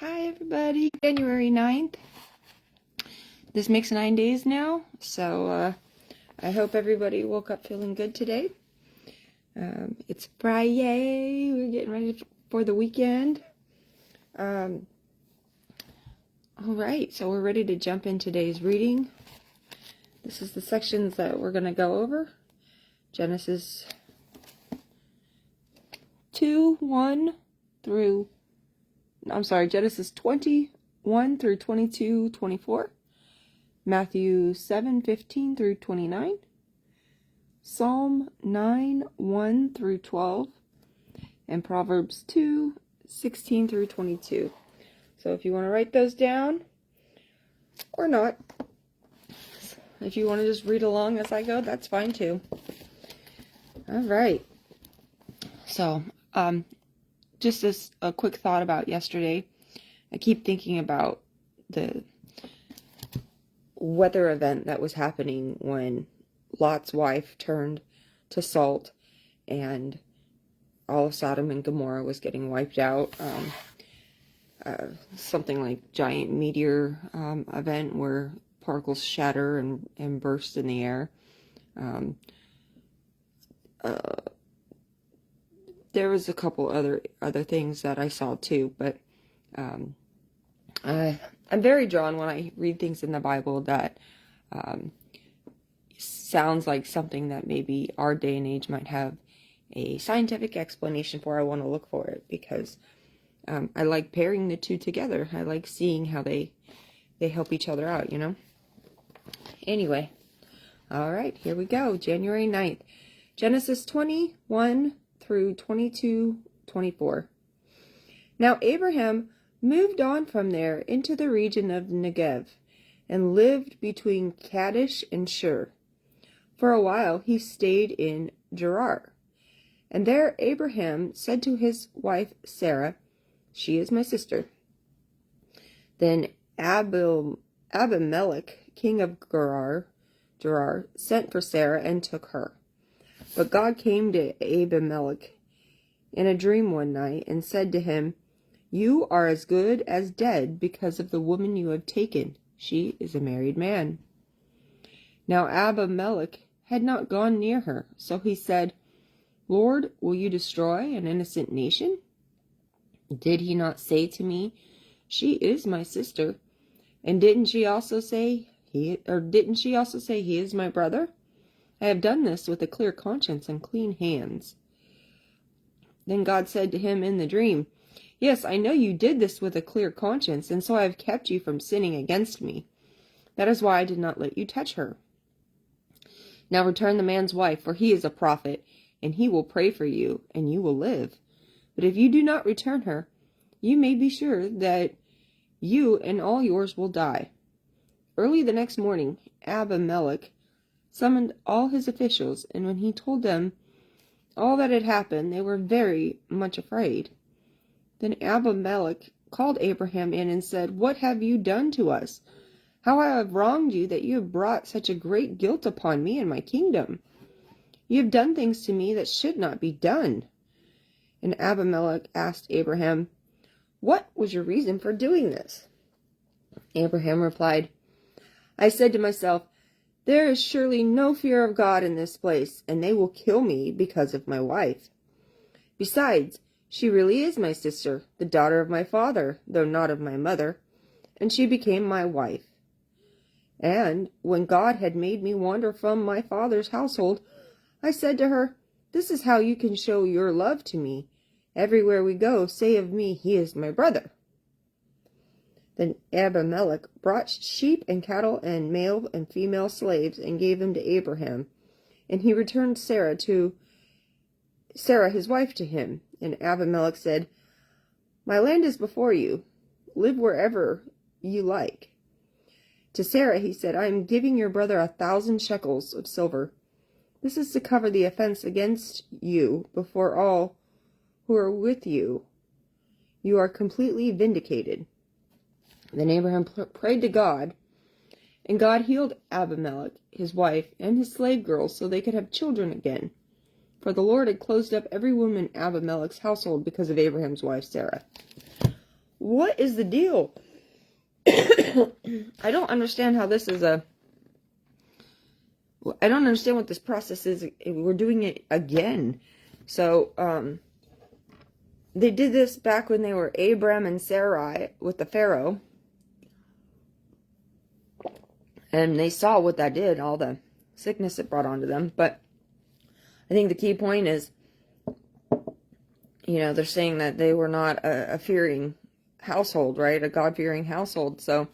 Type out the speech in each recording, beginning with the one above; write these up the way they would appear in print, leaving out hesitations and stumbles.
Hi everybody, January 9th. This makes 9 days now, so I hope everybody woke up feeling good today. It's Friday, we're getting ready for the weekend. Alright, so we're ready to jump in today's reading. This is the sections that we're going to go over. Genesis 21 through Genesis 21 through 22, 24, Matthew 7:15 through 29, Psalm 9, 1 through 12, and Proverbs 2:16 through 22. So if you want to write those down, or not, if you want to just read along as I go, that's fine too. Alright, so, just a quick thought about yesterday. I keep thinking about the weather event that was happening when Lot's wife turned to salt and all of Sodom and Gomorrah was getting wiped out. Something like giant meteor event where particles shatter and burst in the air. There was a couple other things that I saw too, but I'm very drawn when I read things in the Bible that sounds like something that maybe our day and age might have a scientific explanation for. I want to look for it because I like pairing the two together. I like seeing how they help each other out, you know? Anyway, all right, here we go. January 9th. Genesis 21 through 22, 24. Now Abraham moved on from there into the region of Negev and lived between Kadesh and Shur. For a while he stayed in Gerar. And there Abraham said to his wife Sarah, "She is my sister." Then Abimelech, king of Gerar, sent for Sarah and took her. But God came to Abimelech in a dream one night and said to him, "You are as good as dead because of the woman you have taken. She is a married man." Now Abimelech had not gone near her, so he said, "Lord, will you destroy an innocent nation? Did he not say to me, 'She is my sister'? And didn't she also say he is my brother? I have done this with a clear conscience and clean hands." Then God said to him in the dream, "Yes, I know you did this with a clear conscience, and so I have kept you from sinning against me. That is why I did not let you touch her. Now return the man's wife, for he is a prophet, and he will pray for you, and you will live. But if you do not return her, you may be sure that you and all yours will die." Early the next morning, Abimelech summoned all his officials, and when he told them all that had happened, they were very much afraid. Then Abimelech called Abraham in and said, "What have you done to us? How I have wronged you that you have brought such a great guilt upon me and my kingdom. You have done things to me that should not be done." And Abimelech asked Abraham, "What was your reason for doing this?" Abraham replied, "I said to myself, 'There is surely no fear of God in this place, and they will kill me because of my wife. Besides, she really is my sister, the daughter of my father, though not of my mother, and she became my wife. And when God had made me wander from my father's household, I said to her, "This is how you can show your love to me. Everywhere we go, say of me, 'He is my brother.'" Then Abimelech brought sheep and cattle and male and female slaves and gave them to Abraham. And he returned Sarah his wife to him. And Abimelech said, "My land is before you. Live wherever you like." To Sarah he said, "I am giving your brother 1,000 shekels of silver. This is to cover the offense against you before all who are with you. You are completely vindicated." Then Abraham prayed to God, and God healed Abimelech, his wife, and his slave girls so they could have children again. For the Lord had closed up every woman in Abimelech's household because of Abraham's wife Sarah. what is the deal? I don't understand how this is I don't understand what this process is. We're doing it again. So, they did this back when they were Abram and Sarai with the Pharaoh. And they saw what that did, all the sickness it brought onto them. But I think the key point is, you know, they're saying that they were not a fearing household, right? A God-fearing household. So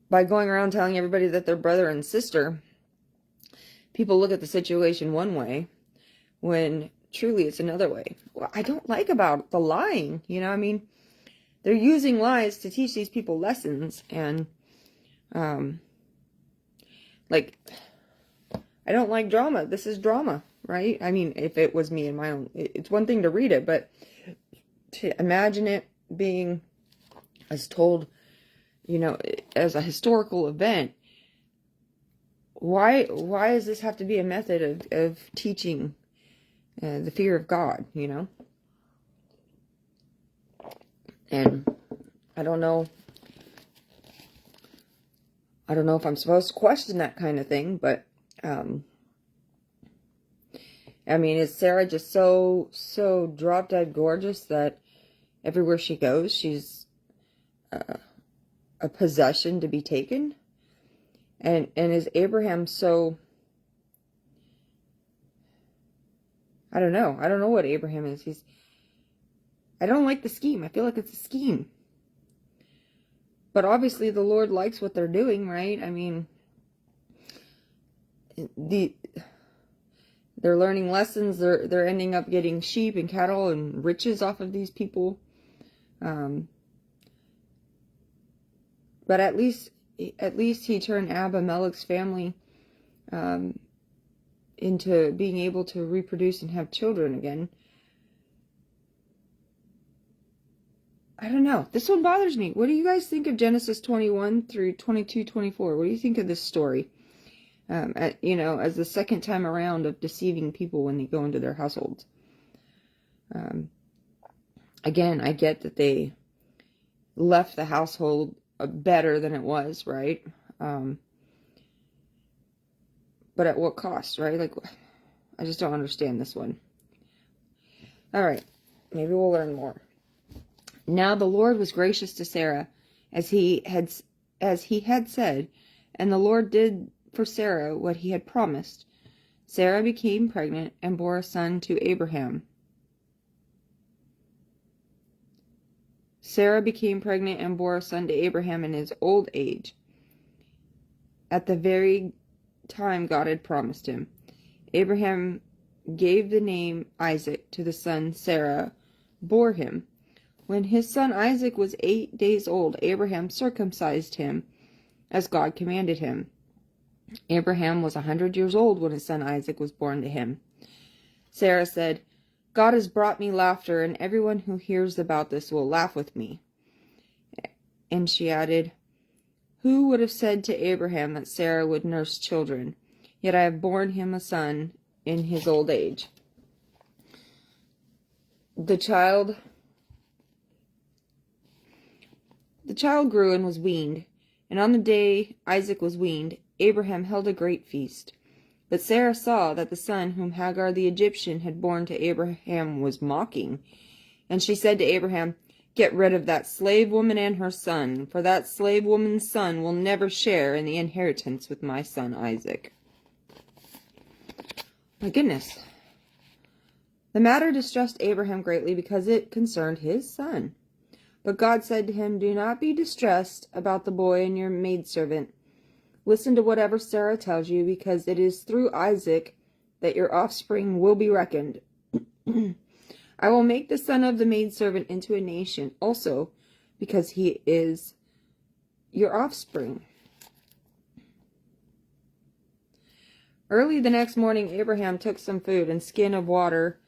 by going around telling everybody that they're brother and sister, people look at the situation one way when truly it's another way. What I don't like about the lying, you know, I mean, they're using lies to teach these people lessons. And, like, I don't like drama. This is drama, right? I mean, if it was me in my own, it's one thing to read it, but to imagine it being as told, you know, as a historical event, why does this have to be a method of teaching the fear of God, you know? And I don't know if I'm supposed to question that kind of thing, but, I mean, is Sarah just so drop-dead gorgeous that everywhere she goes, she's a possession to be taken? And is Abraham so... I don't know. I don't know what Abraham is. I don't like the scheme. I feel like it's a scheme. But obviously the Lord likes what they're doing, right? I mean, they're learning lessons. They're ending up getting sheep and cattle and riches off of these people. But at least he turned Abimelech's family into being able to reproduce and have children again. I don't know. This one bothers me. What do you guys think of Genesis 21 through 22-24? What do you think of this story? You know, as the second time around of deceiving people when they go into their households. Again, I get that they left the household better than it was, right? But at what cost, right? Like, I just don't understand this one. All right. Maybe we'll learn more. Now the Lord was gracious to Sarah, as he had said, and the Lord did for Sarah what he had promised. Sarah became pregnant and bore a son to Abraham. Sarah became pregnant and bore a son to Abraham in his old age, at the very time God had promised him. Abraham gave the name Isaac to the son Sarah bore him. When his son Isaac was 8 days old, Abraham circumcised him, as God commanded him. Abraham was 100 years old when his son Isaac was born to him. Sarah said, God has brought me laughter, and everyone who hears about this will laugh with me. And she added, who would have said to Abraham that Sarah would nurse children? Yet I have borne him a son in his old age. The child grew and was weaned, and on the day Isaac was weaned, Abraham held a great feast. But Sarah saw that the son whom Hagar the Egyptian had borne to Abraham was mocking. And she said to Abraham, get rid of that slave woman and her son, for that slave woman's son will never share in the inheritance with my son Isaac. My goodness. The matter distressed Abraham greatly because it concerned his son. But God said to him, do not be distressed about the boy and your maidservant. Listen to whatever Sarah tells you, because it is through Isaac that your offspring will be reckoned. I will make the son of the maidservant into a nation also, because he is your offspring. Early the next morning, Abraham took some food and a skin of water,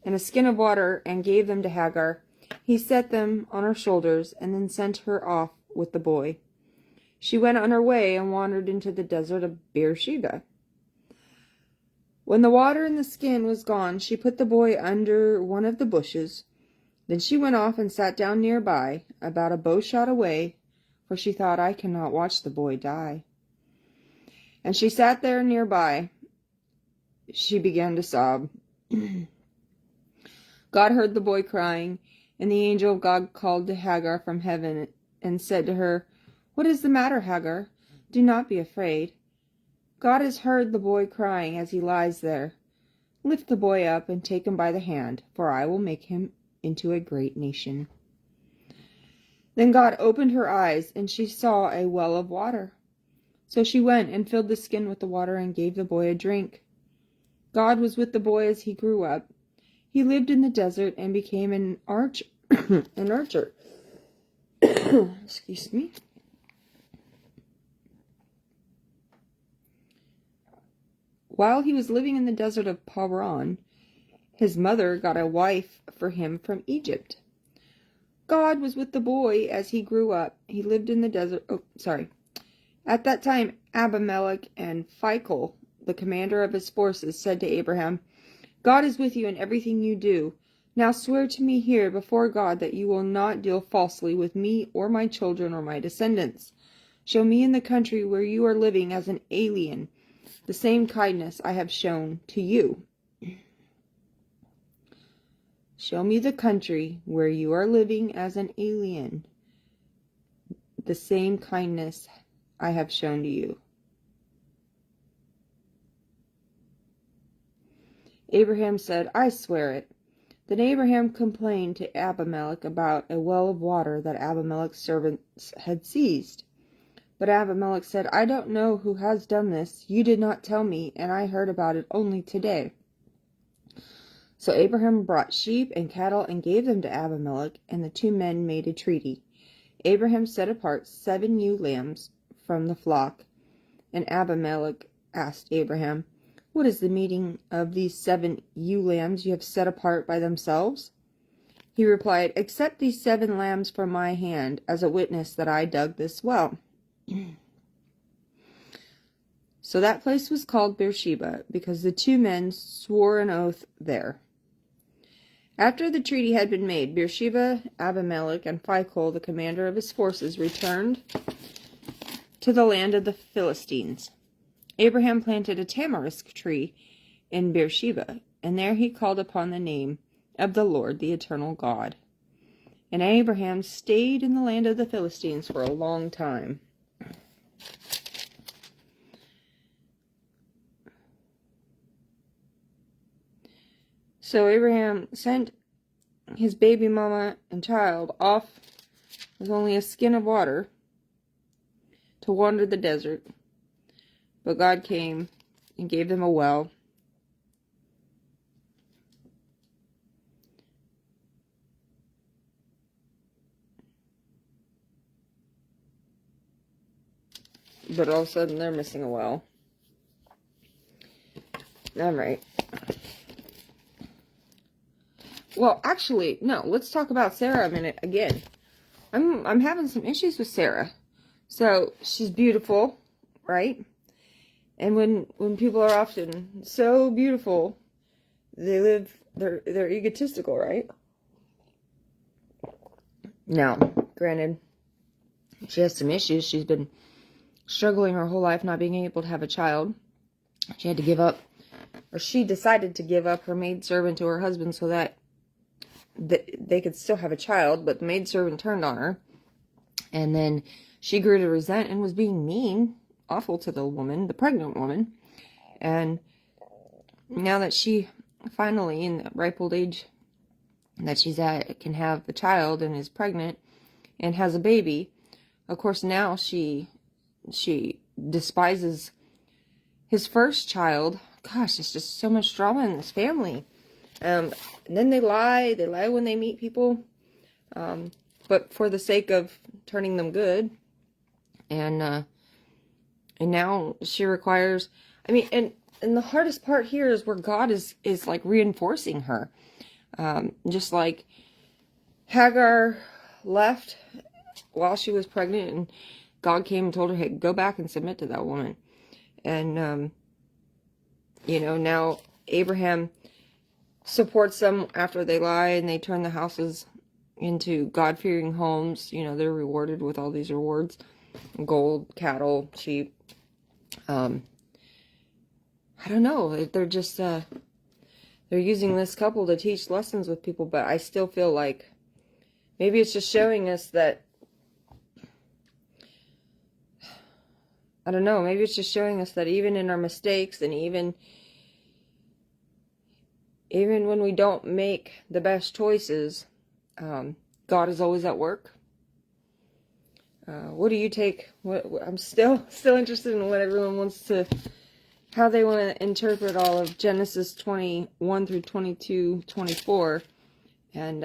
and gave them to Hagar. He set them on her shoulders, and then sent her off with the boy. She went on her way and wandered into the desert of Beersheba. When the water in the skin was gone, she put the boy under one of the bushes, Then she went off and sat down nearby, about a bowshot away, for she thought, I cannot watch the boy die. And she sat there nearby. She began to sob. God heard the boy crying, and the angel of God called to Hagar from heaven and said to her, What is the matter, Hagar? Do not be afraid. God has heard the boy crying as he lies there. Lift the boy up and take him by the hand, for I will make him into a great nation. Then God opened her eyes, and she saw a well of water. So she went and filled the skin with the water and gave the boy a drink. God was with the boy as he grew up. He lived in the desert and became an archer. Excuse me. While he was living in the desert of Paran, his mother got a wife for him from Egypt. God was with the boy as he grew up. He lived in the desert. At that time, Abimelech and Phicol, the commander of his forces, said to Abraham, God is with you in everything you do. Now swear to me here before God that you will not deal falsely with me or my children or my descendants. Show me in the country where you are living as an alien the same kindness I have shown to you. Show me the country where you are living as an alien, the same kindness I have shown to you. Abraham said, I swear it. Then Abraham complained to Abimelech about a well of water that Abimelech's servants had seized. But Abimelech said, I don't know who has done this. You did not tell me, and I heard about it only today. So Abraham brought sheep and cattle and gave them to Abimelech, and the two men made a treaty. Abraham set apart 7 ewe lambs from the flock, and Abimelech asked Abraham, What is the meaning of these 7 ewe lambs you have set apart by themselves? He replied, Accept these 7 lambs from my hand as a witness that I dug this well. So that place was called Beersheba, because the 2 men swore an oath there. After the treaty had been made, Beersheba, Abimelech, and Phicol, the commander of his forces, returned to the land of the Philistines. Abraham planted a tamarisk tree in Beersheba, and there he called upon the name of the Lord, the eternal God. And Abraham stayed in the land of the Philistines for a long time. So Abraham sent his baby mama and child off with only a skin of water to wander the desert. But God came and gave them a well. But all of a sudden they're missing a well. Alright. Well, actually, no, let's talk about Sarah a minute again. I'm having some issues with Sarah. So, she's beautiful, right? And when people are often so beautiful, they're egotistical, right? Now, granted, she has some issues. She's been struggling her whole life not being able to have a child. She had to give up, or she decided to give up her maidservant to her husband so that they could still have a child, but the maidservant turned on her. And then she grew to resent and was being mean, awful to the woman, the pregnant woman. And now that she finally, in the ripe old age that she's at, can have the child and is pregnant and has a baby, of course now she despises his first child. Gosh, there's just so much drama in this family. And then they lie when they meet people, but for the sake of turning them good. And now she requires, and the hardest part here is where God is like reinforcing her. Just like Hagar left while she was pregnant, and God came and told her, hey, go back and submit to that woman. And, now Abraham supports them after they lie and they turn the houses into God-fearing homes, you know, they're rewarded with all these rewards. Gold, cattle, sheep. I don't know. They're just, they're using this couple to teach lessons with people, but I still feel like maybe it's just showing us that, I don't know, maybe it's just showing us that even in our mistakes and even when we don't make the best choices, God is always at work. What do you take? I'm still interested in what everyone wants to, how they want to interpret all of Genesis 21 through 22, 24. And,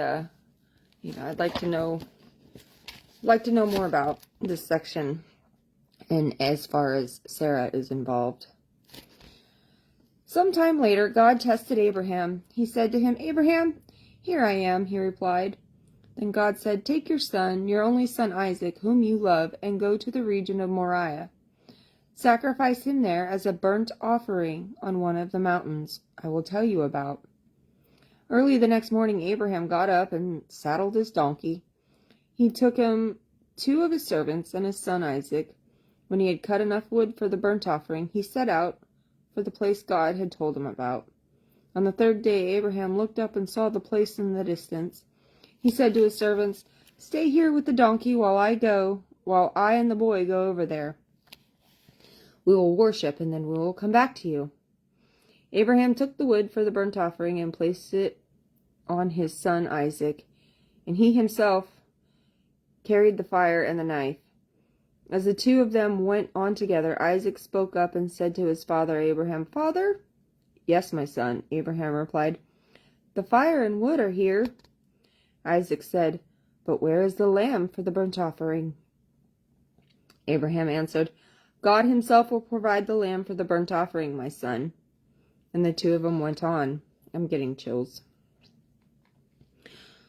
you know, I'd like to know more about this section. And as far as Sarah is involved. Sometime later, God tested Abraham. He said to him, "Abraham, here I am," he replied. Then God said, "Take your son, your only son Isaac, whom you love, and go to the region of Moriah. Sacrifice him there as a burnt offering on one of the mountains I will tell you about." Early the next morning, Abraham got up and saddled his donkey. He took him 2 of his servants and his son Isaac. When he had cut enough wood for the burnt offering, he set out for the place God had told him about. On the 3rd day, Abraham looked up and saw the place in the distance. He said to his servants, "Stay here with the donkey while I and the boy go over there. We will worship, and then we will come back to you." Abraham took the wood for the burnt offering and placed it on his son Isaac, and he himself carried the fire and the knife. As the 2 of them went on together, Isaac spoke up and said to his father Abraham, "Father?" "Yes, my son," Abraham replied. "The fire and wood are here." Isaac said, "But where is the lamb for the burnt offering?" Abraham answered, "God himself will provide the lamb for the burnt offering, my son." And the 2 of them went on. I'm getting chills.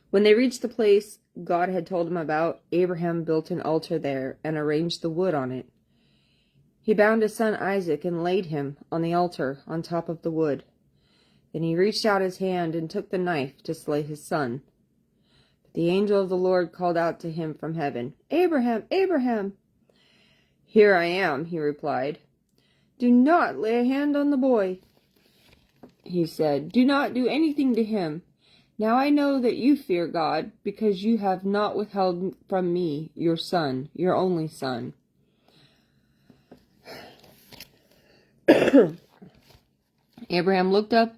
When they reached the place God had told him about, Abraham built an altar there and arranged the wood on it. He bound his son Isaac and laid him on the altar on top of the wood. Then he reached out his hand and took the knife to slay his son. But the angel of the Lord called out to him from heaven, "Abraham, Abraham!" "Here I am," he replied. "Do not lay a hand on the boy," he said. "Do not do anything to him. Now I know that you fear God, because you have not withheld from me your son, your only son." Abraham looked up,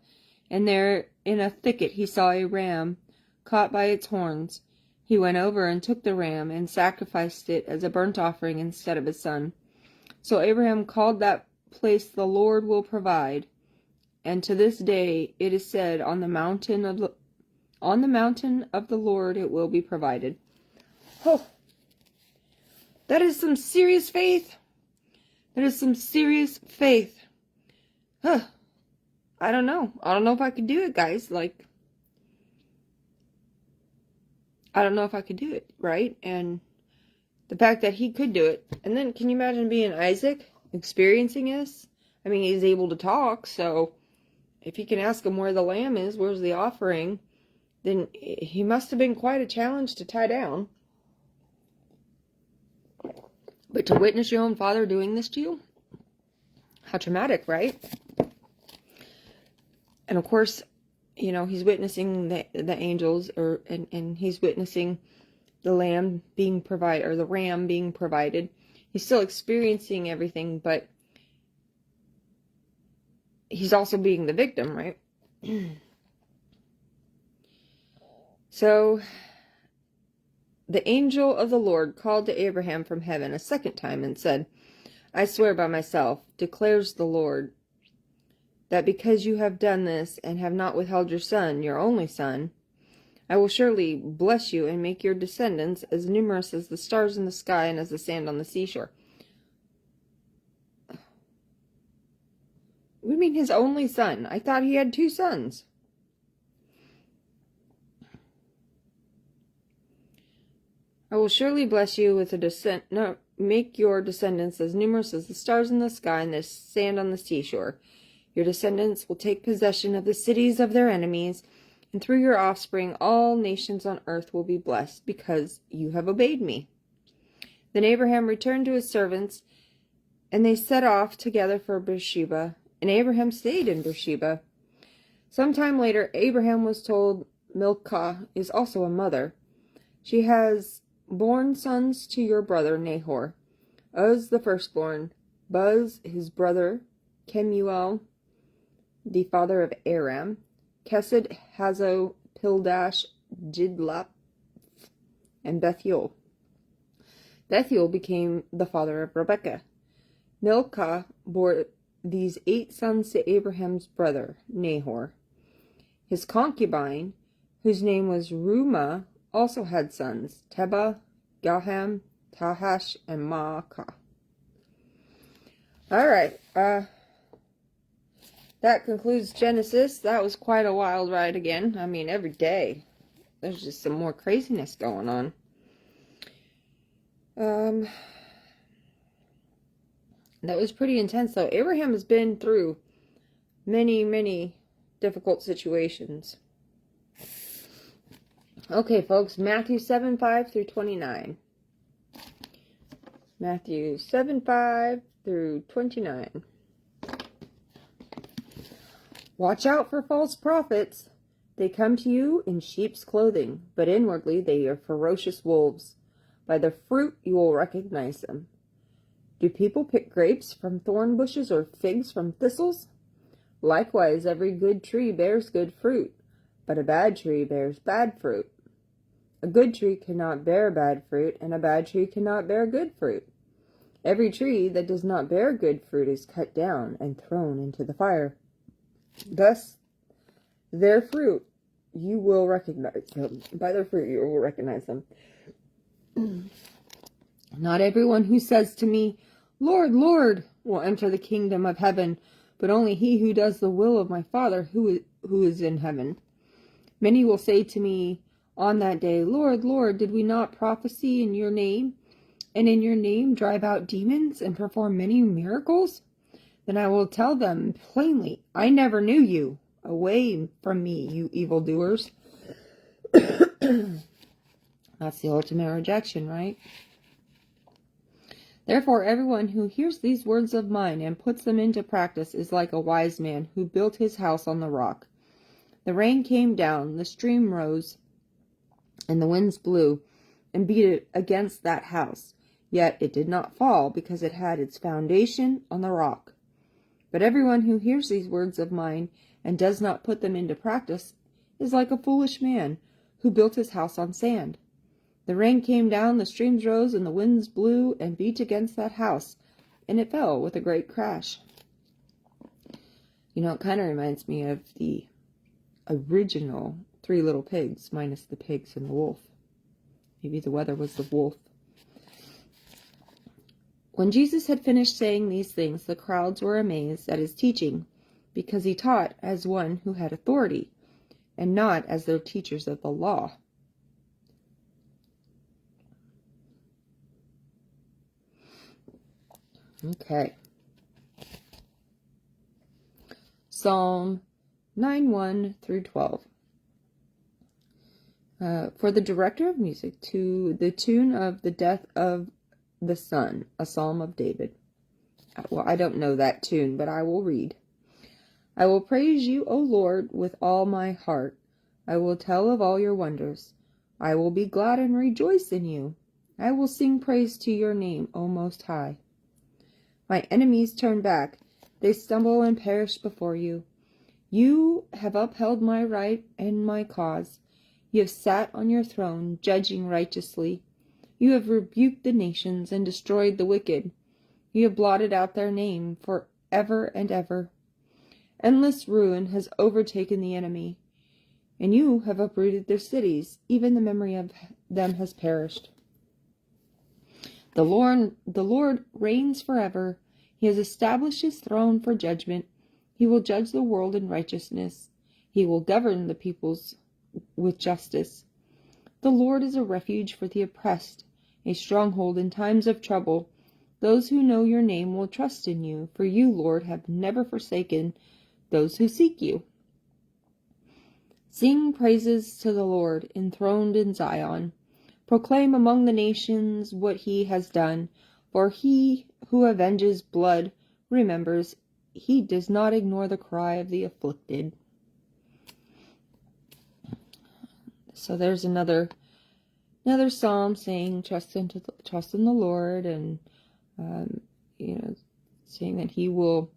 and there in a thicket he saw a ram caught by its horns. He went over and took the ram and sacrificed it as a burnt offering instead of his son. So Abraham called that place "The Lord will provide," and to this day it is said, on the mountain of the Lord it will be provided. Oh, that is some serious faith. That is some serious faith. Huh. I don't know. I don't know if I could do it, guys. Like, I don't know if I could do it, right? And the fact that he could do it. And then, can you imagine being Isaac, experiencing this? I mean, he's able to talk, so if he can ask him where the lamb is, where's the offering, then he must have been quite a challenge to tie down. But to witness your own father doing this to you? How traumatic, right? And of course, you know, he's witnessing the angels, and he's witnessing the lamb being provided, or the ram being provided. He's still experiencing everything, but he's also being the victim, right? So, the angel of the Lord called to Abraham from heaven a second time and said, "I swear by myself, declares the Lord, that because you have done this and have not withheld your son, your only son, I will surely bless you and make your descendants as numerous as the stars in the sky and as the sand on the seashore." What do you mean his only son? I thought he had 2 sons. "I will surely bless you with make your descendants as numerous as the stars in the sky and the sand on the seashore. Your descendants will take possession of the cities of their enemies, and through your offspring all nations on earth will be blessed, because you have obeyed me." Then Abraham returned to his servants, and they set off together for Beersheba, and Abraham stayed in Beersheba. Some time later, Abraham was told Milcah is also a mother. "She has borne sons to your brother Nahor, Uz the firstborn, Buz his brother, Kemuel the father of Aram, Kesed, Hazo, Pildash, Jidlaph, and Bethuel. Bethuel became the father of Rebekah. Milcah bore these 8 sons to Abraham's brother Nahor. His concubine, whose name was Reumah, also had sons, Teba, Gaham, Tahash, and Maacah. All right, that concludes Genesis. That was quite a wild ride again. I mean, every day there's just some more craziness going on. That was pretty intense, though. Abraham has been through many, many difficult situations. Okay, folks, Matthew 7:5 through 29. Matthew 7:5 through 29. "Watch out for false prophets. They come to you in sheep's clothing, but inwardly they are ferocious wolves. By their fruit you will recognize them. Do people pick grapes from thorn bushes or figs from thistles? Likewise, every good tree bears good fruit, but a bad tree bears bad fruit. A good tree cannot bear bad fruit, and a bad tree cannot bear good fruit. Every tree that does not bear good fruit is cut down and thrown into the fire. Thus, their fruit you will recognize them. By their fruit you will recognize them. Not everyone who says to me, 'Lord, Lord,' will enter the kingdom of heaven, but only he who does the will of my Father who is in heaven. Many will say to me on that day, 'Lord, Lord, did we not prophesy in your name, and in your name drive out demons and perform many miracles?' Then I will tell them plainly, 'I never knew you. Away from me, you evildoers.'" That's the ultimate rejection, right? "Therefore, everyone who hears these words of mine and puts them into practice is like a wise man who built his house on the rock. The rain came down, the stream rose, and the winds blew and beat it against that house. Yet it did not fall, because it had its foundation on the rock. But everyone who hears these words of mine and does not put them into practice is like a foolish man who built his house on sand. The rain came down, the streams rose, and the winds blew and beat against that house, and it fell with a great crash." You know, it kind of reminds me of the original Three Little Pigs, minus the pigs and the wolf. Maybe the weather was the wolf. When Jesus had finished saying these things, the crowds were amazed at his teaching, because he taught as one who had authority, and not as their teachers of the law. Okay. Psalm 9:1 through 12. For the director of music, to the tune of the death of the Son, a psalm of David. Well, I don't know that tune, but I will read. "I will praise you, O Lord, with all my heart. I will tell of all your wonders. I will be glad and rejoice in you. I will sing praise to your name, O Most High. My enemies turn back. They stumble and perish before you. You have upheld my right and my cause. You have sat on your throne, judging righteously. You have rebuked the nations and destroyed the wicked. You have blotted out their name for ever and ever. Endless ruin has overtaken the enemy, and you have uprooted their cities. Even the memory of them has perished. The Lord reigns forever. He has established his throne for judgment. He will judge the world in righteousness. He will govern the peoples with justice. The Lord is a refuge for the oppressed, a stronghold in times of trouble. Those who know your name will trust in you, for you, Lord, have never forsaken those who seek you. Sing praises to the Lord, enthroned in Zion. Proclaim among the nations what he has done. For he who avenges blood remembers. He does not ignore the cry of the afflicted. So there's another psalm saying trust in the Lord, and saying that he will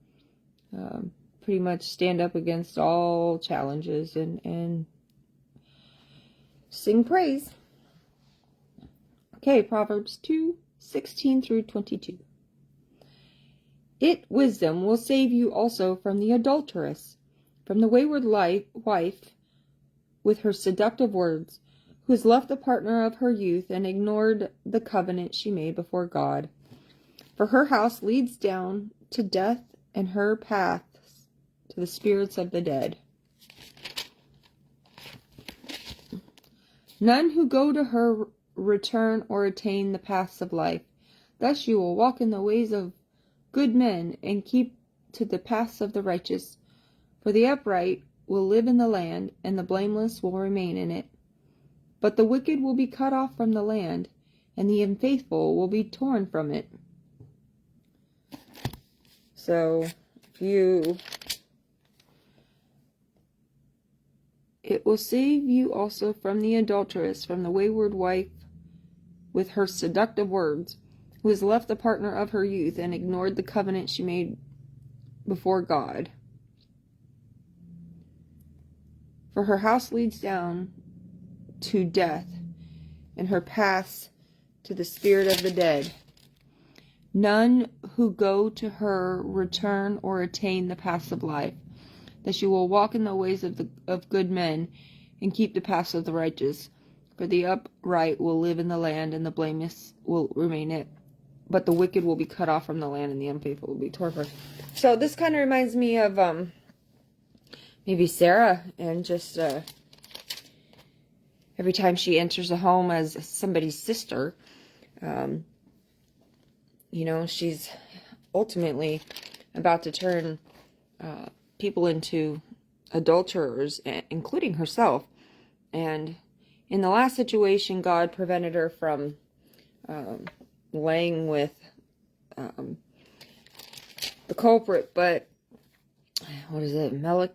pretty much stand up against all challenges and sing praise. Okay, Proverbs 2:16 through 22. Wisdom will save you also from the adulteress, from the wayward wife with her seductive words, who has left the partner of her youth and ignored the covenant she made before God. For her house leads down to death, and her paths to the spirits of the dead. None who go to her return or attain the paths of life. Thus you will walk in the ways of good men and keep to the paths of the righteous. For the upright will live in the land, and the blameless will remain in it. But the wicked will be cut off from the land, and the unfaithful will be torn from it. So, it will save you also from the adulteress, from the wayward wife with her seductive words, who has left the partner of her youth and ignored the covenant she made before God. For her house leads down to death, and her paths to the spirit of the dead. None who go to her return or attain the paths of life. That you will walk in the ways of good men and keep the paths of the righteous. For the upright will live in the land, and the blameless will remain it. But the wicked will be cut off from the land, and the unfaithful will be torn from it. So this kind of reminds me of maybe Sarah, and just every time she enters a home as somebody's sister, she's ultimately about to turn people into adulterers, including herself. And in the last situation, God prevented her from laying with the culprit, but what is it, Melech,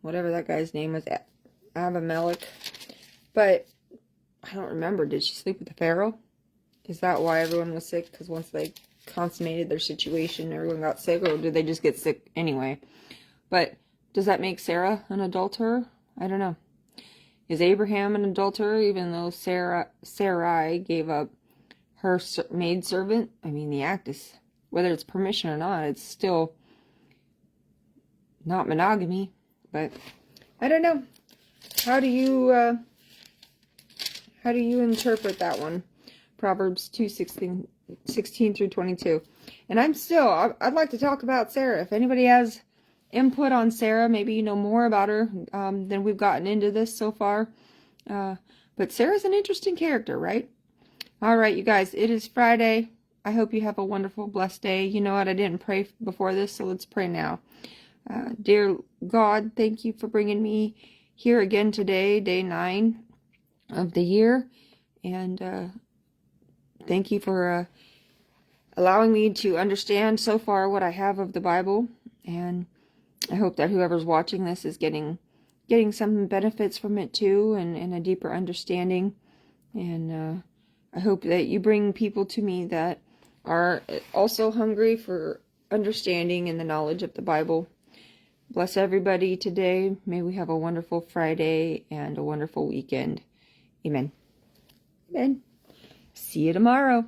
whatever that guy's name was, Abimelech. But I don't remember, did she sleep with the Pharaoh? Is that why everyone was sick? Because once they consummated their situation, everyone got sick, or did they just get sick anyway? But does that make Sarah an adulterer? I don't know. Is Abraham an adulterer, even though Sarai gave up her maidservant? I mean, the act is, whether it's permission or not, it's still not monogamy. But I don't know. How do you interpret that one? Proverbs 2:16 through 22. And I'd like to talk about Sarah. If anybody has input on Sarah, maybe you know more about her than we've gotten into this so far. But Sarah's an interesting character, right? All right, you guys, it is Friday. I hope you have a wonderful, blessed day. You know what? I didn't pray before this, so let's pray now. Dear God, thank you for bringing me here again today, day 9 of the year. And thank you for allowing me to understand so far what I have of the Bible. And I hope that whoever's watching this is getting some benefits from it too, and a deeper understanding. And I hope that you bring people to me that are also hungry for understanding and the knowledge of the Bible. Bless everybody today. May we have a wonderful Friday and a wonderful weekend. Amen. Amen. See you tomorrow.